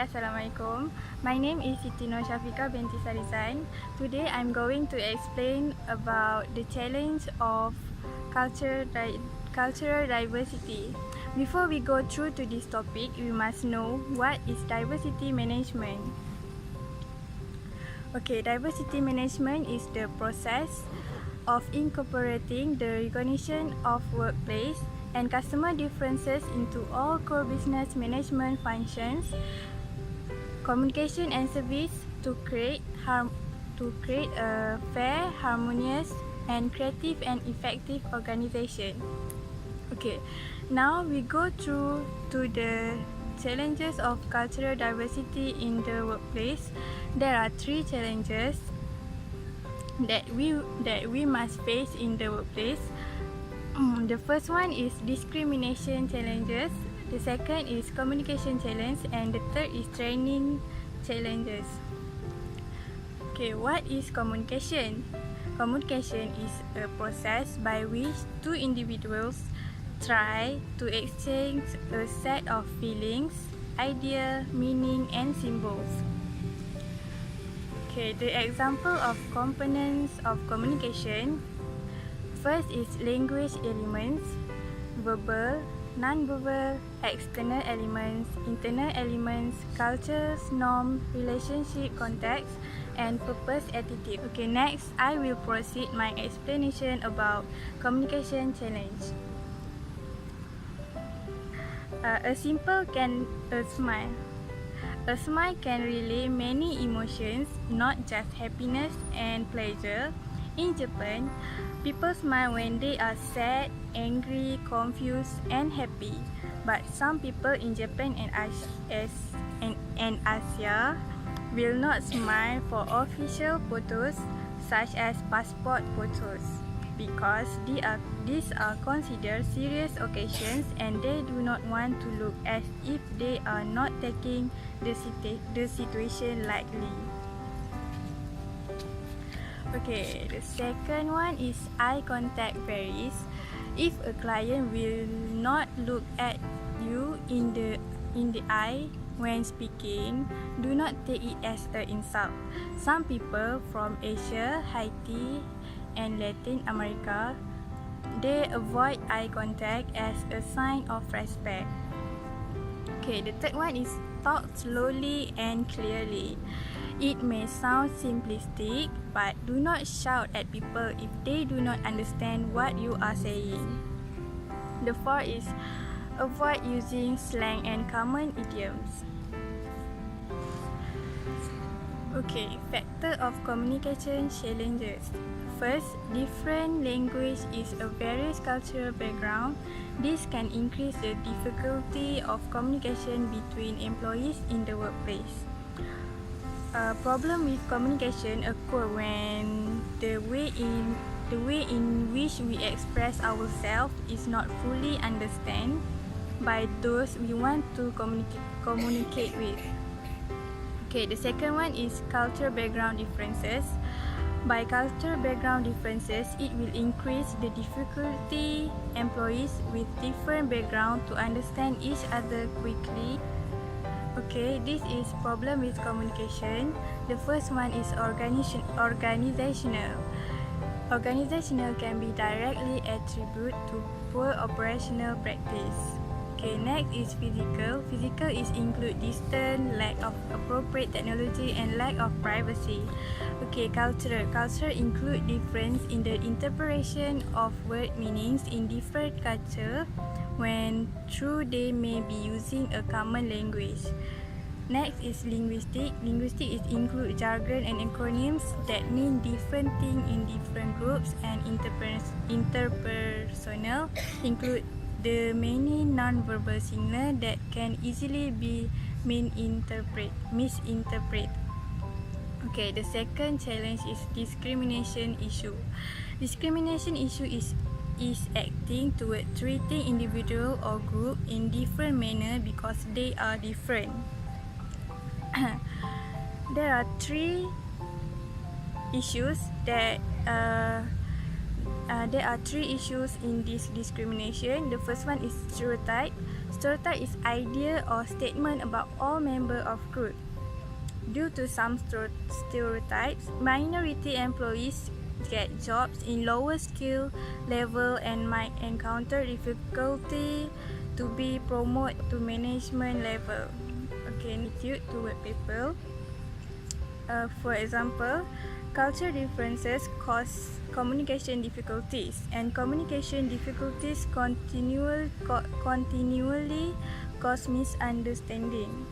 Assalamualaikum. My name is Siti Nur Syafiqah binti Sarizan. Today I'm going to explain about the challenge of cultural diversity. Before we go through to this topic, we must know what is diversity management. Okay, diversity management is the process of incorporating the recognition of workplace and customer differences into all core business management functions, communication and service to create a fair, harmonious, and creative and effective organization. Okay, now we go through to the challenges of cultural diversity in the workplace. There are 3 challenges that we must face in the workplace. The first one is discrimination challenges, the second is communication challenge, and the third is training challenges. Okay, what is communication? Communication is a process by which two individuals try to exchange a set of feelings, idea, meaning, and symbols. Okay, the example of components of communication. First is language elements, verbal, non-verbal, external elements, internal elements, cultures, norm, relationship, context, and purpose attitude. Okay, next I will proceed my explanation about communication challenge. A smile. A smile can relay many emotions, not just happiness and pleasure. In Japan, people smile when they are sad, angry, confused, and happy. But some people in Japan and Asia will not smile for official photos such as passport photos because these are considered serious occasions and they do not want to look as if they are not taking the situation lightly. Okay, the second one is eye contact varies. If a client will not look at you in the eye when speaking, do not take it as an insult. Some people from Asia, Haiti, and Latin America, they avoid eye contact as a sign of respect. Okay, the third one is talk slowly and clearly. It may sound simplistic, but do not shout at people if they do not understand what you are saying. The fourth is avoid using slang and common idioms. Okay, factor of communication challenges. First, different language is a various cultural background. This can increase the difficulty of communication between employees in the workplace. Problem with communication occur when the way in which we express ourselves is not fully understood by those we want to communicate with. Okay, the second one is cultural background differences. By cultural background differences, it will increase the difficulty employees with different background to understand each other quickly. Okay, this is problem with communication. The first one is organizational. Organizational can be directly attributed to poor operational practice. Okay, next is physical. Physical is include distance, lack of appropriate technology, and lack of privacy. Okay, cultural. Culture include difference in the interpretation of word meanings in different culture when true they may be using a common language. Next is linguistic. Linguistic is include jargon and acronyms that mean different things in different groups, and interpersonal include the many non-verbal signals that can easily be misinterpreted. Okay, the second challenge is discrimination issue. Discrimination issue is acting toward treating individual or group in different manner because they are different. There are 3 issues that there are 3 issues in this discrimination. The first one is stereotype. Stereotype is idea or statement about all members of group. Due to some stereotypes, minority employees get jobs in lower skill level and might encounter difficulty to be promoted to management level. Okay, attitude toward people. For example, culture differences cause communication difficulties, and communication difficulties continually cause misunderstanding,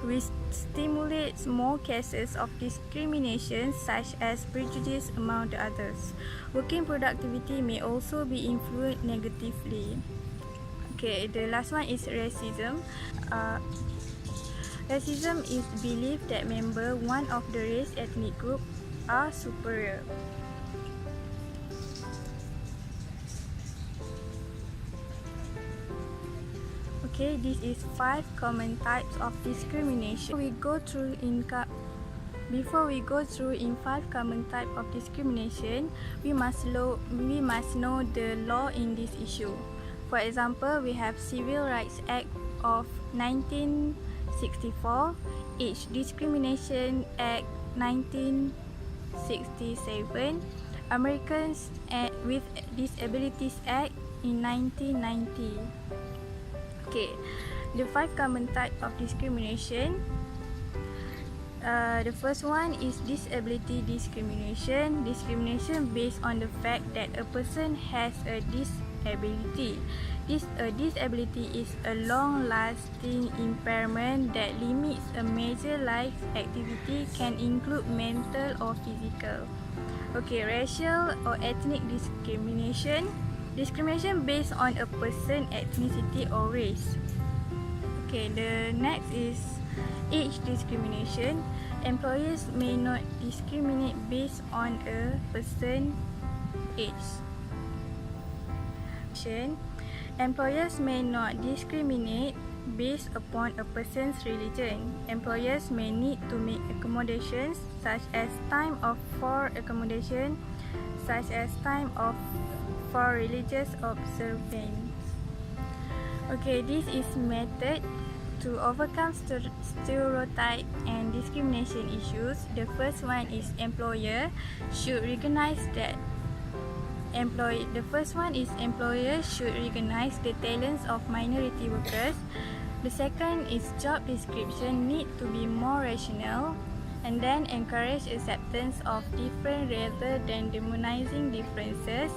which stimulates more cases of discrimination such as prejudice among the others. Working productivity may also be influenced negatively. Okay, the last one is racism. Racism is belief that member one of the race ethnic group are superior. Okay, this is 5 common types of discrimination. Before we go through in 5 common types of discrimination, we must know the law in this issue. For example, we have Civil Rights Act of 1964, Age Discrimination Act 1967, Americans with Disabilities Act in 1990. Okay, the 5 common types of discrimination. The first one is disability discrimination. Discrimination based on the fact that a person has a disability. A disability is a long-lasting impairment that limits a major life activity, can include mental or physical. Okay, racial or ethnic discrimination. Discrimination based on a person's ethnicity or race. Okay, the next is age discrimination. Employers may not discriminate based on a person's age. Employers may not discriminate based upon a person's religion. Employers may need to make accommodations such as time off for accommodation, such as time off for religious observance. Okay, this is method to overcome stereotype and discrimination issues. The first one is employer should recognize the talents of minority workers. The second is job description need to be more rational, and then encourage acceptance of different rather than demonizing differences.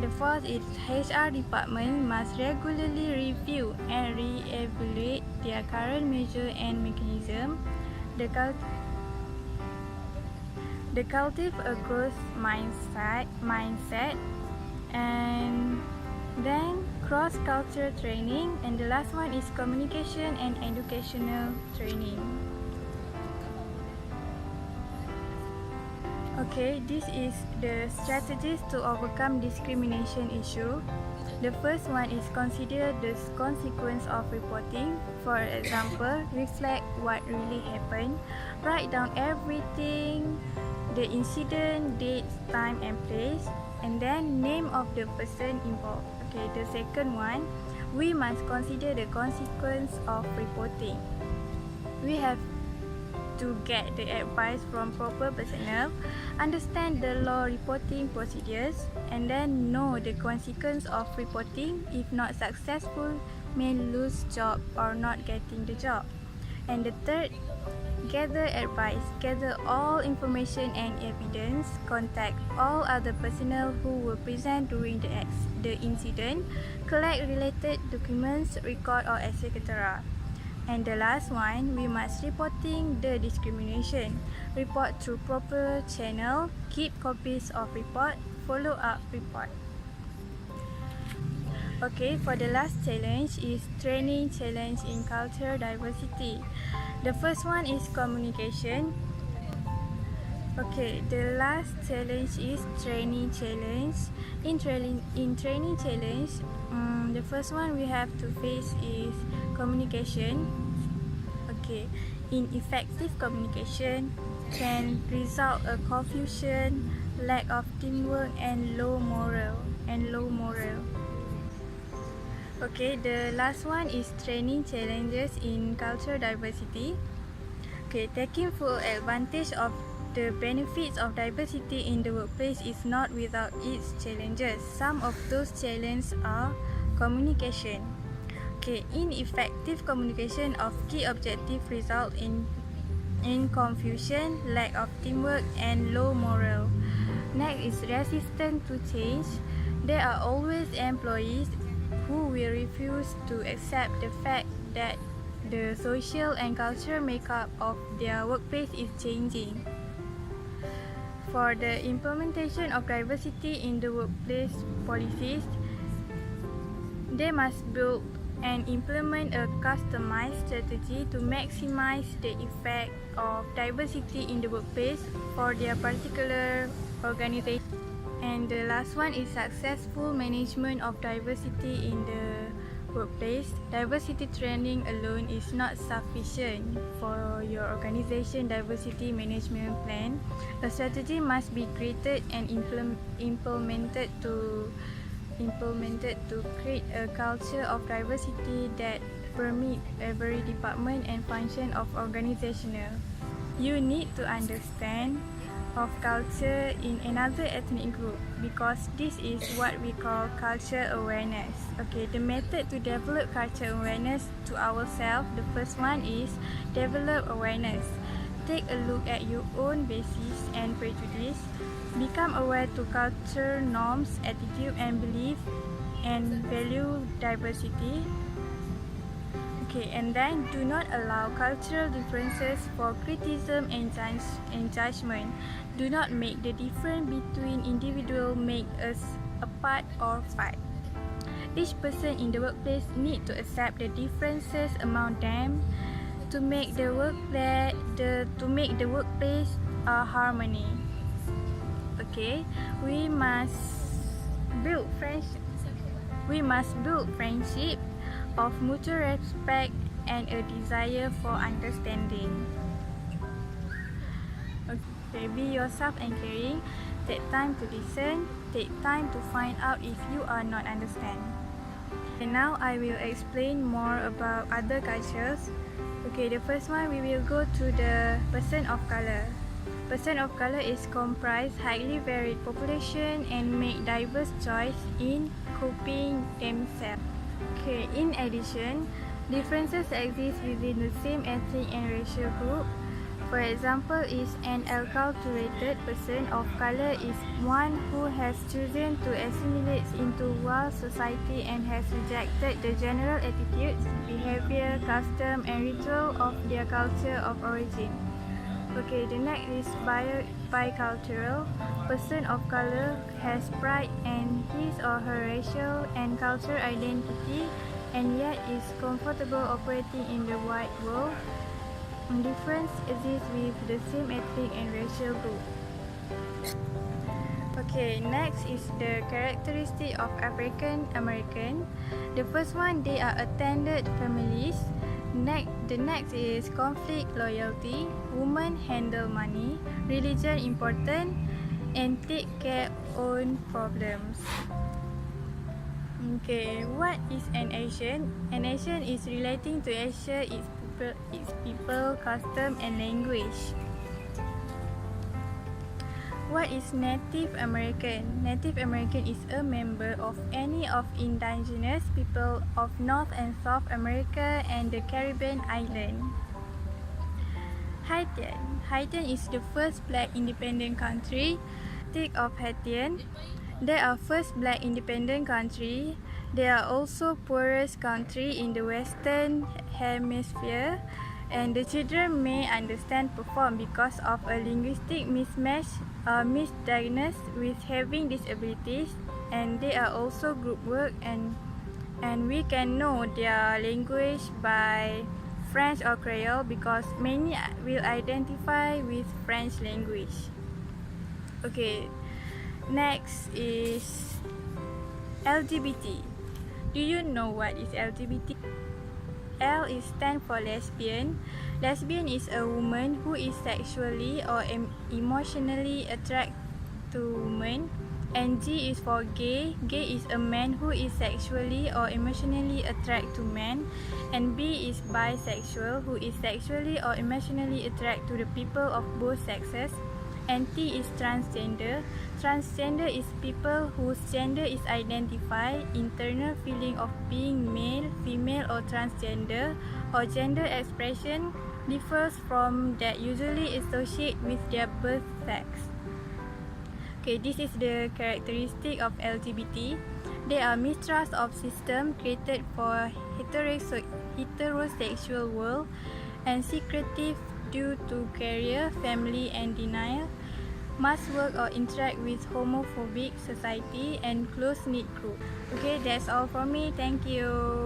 The fourth is HR department must regularly review and re-evaluate their current measure and mechanism. The cultivate a growth mindset, and then cross-cultural training, and the last one is communication and educational training. Okay, this is the strategies to overcome discrimination issue. The first one is consider the consequence of reporting. For example, reflect what really happened. Write down everything, the incident, date, time and place, and then name of the person involved. Okay, the second one, we must consider the consequence of reporting. We have to get the advice from proper personnel, understand the law reporting procedures, and then know the consequence of reporting. If not successful, may lose job or not getting the job. And the third, gather advice, gather all information and evidence, contact all other personnel who were present during the incident, collect related documents, record or etc. And the last one, we must reporting the discrimination. Report through proper channel, keep copies of report, follow up report. Okay, for the last challenge is training challenge in cultural diversity. The first one is communication. Okay, the last challenge is training challenge. In training challenge, the first one we have to face is communication. Okay, ineffective communication can result a confusion, lack of teamwork, and low morale. Okay, the last one is training challenges in cultural diversity. Okay, taking full advantage of the benefits of diversity in the workplace is not without its challenges. Some of those challenges are communication. Okay, ineffective communication of key objective result in confusion, lack of teamwork, and low morale. Next is resistant to change. There are always employees who will refuse to accept the fact that the social and cultural makeup of their workplace is changing. For the implementation of diversity in the workplace policies, they must build and implement a customized strategy to maximize the effect of diversity in the workplace for their particular organization. And the last one is successful management of diversity in the workplace. Diversity training alone is not sufficient for your organization diversity management plan. A strategy must be created and implemented to create a culture of diversity that permit every department and function of organizational. You need to understand of culture in another ethnic group because this is what we call culture awareness. Okay, the method to develop culture awareness to ourselves, the first one is develop awareness. Take a look at your own basis and prejudice. Become aware to culture norms, attitude and belief and value diversity. Okay, and then do not allow cultural differences for criticism and judgment. Do not make the difference between individuals make us apart or fight. Each person in the workplace need to accept the differences among them to make the workplace a harmony. Okay, we must build friendship of mutual respect and a desire for understanding. Okay, be yourself and caring. Take time to listen. Take time to find out if you are not understand. And now I will explain more about other cultures. Okay, the first one we will go to the person of color. Person of color is comprise highly varied population and make diverse choice in coping themselves. Okay, in addition, differences exist within the same ethnic and racial group. For example, is an acculturated person of color is one who has chosen to assimilate into world society and has rejected the general attitudes, behavior, custom and ritual of their culture of origin. Okay, the next is bicultural. Person of color has pride in his or her racial and cultural identity and yet is comfortable operating in the wide world. Difference exists with the same ethnic and racial group. Okay, next is the characteristic of African American. The first one, they are attended families. The next is conflict loyalty. Women handle money. Religion important and take care own problems. Okay, what is an Asian? An Asian is relating to Asia, its people, custom and language. What is Native American? Native American is a member of any of indigenous people of North and South America and the Caribbean island. Haitian. Haitian is the first black independent country. Think of Haitian. They are first black independent country. They are also poorest country in the Western Hemisphere. And the children may understand perform because of a linguistic mismatch misdiagnosed with having disabilities, and they are also group work and we can know their language by French or Creole because many will identify with French language. Okay, next is LGBT. Do you know what is LGBT? L is stand for lesbian. Lesbian is a woman who is sexually or emotionally attracted to women. And G is for gay. Gay is a man who is sexually or emotionally attracted to men. And B is bisexual, who is sexually or emotionally attracted to the people of both sexes. And T is transgender. Transgender is people whose gender is identified, internal feeling of being male, female or transgender, or gender expression differs from that usually associated with their birth sex. Okay, this is the characteristic of LGBT. They are mistrust of system created for heterosexual world and secretive due to career, family and denial. Must work or interact with homophobic society and close-knit group. Okay, that's all from me. Thank you.